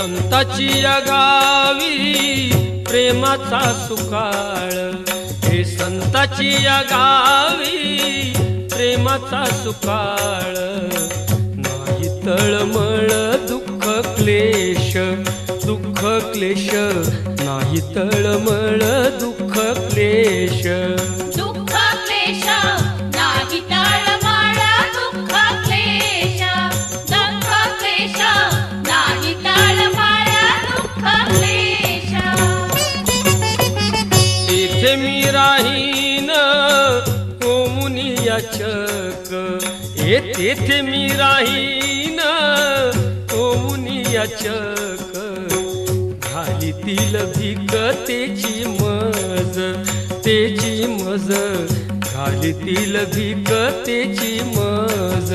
संताची या गावी प्रेमाचा सुकाळ, हे संताची या गावी प्रेमाचा सुकाळ. नाही तळमळ दुःख क्लेश, दुःख क्लेश, नाही तळमळ दुःख क्लेश. दुःख क्लेश नाही तळमळ दुःख क्लेश, दुःख क्लेश नाही तळमळ दुःख क्लेश. तेथे मी राहीन होऊन याचक, तेथे मी राहीन होऊन याचक. घालीतील भिकतेची मज, तेची मज, घालीतील भिकतेची मज.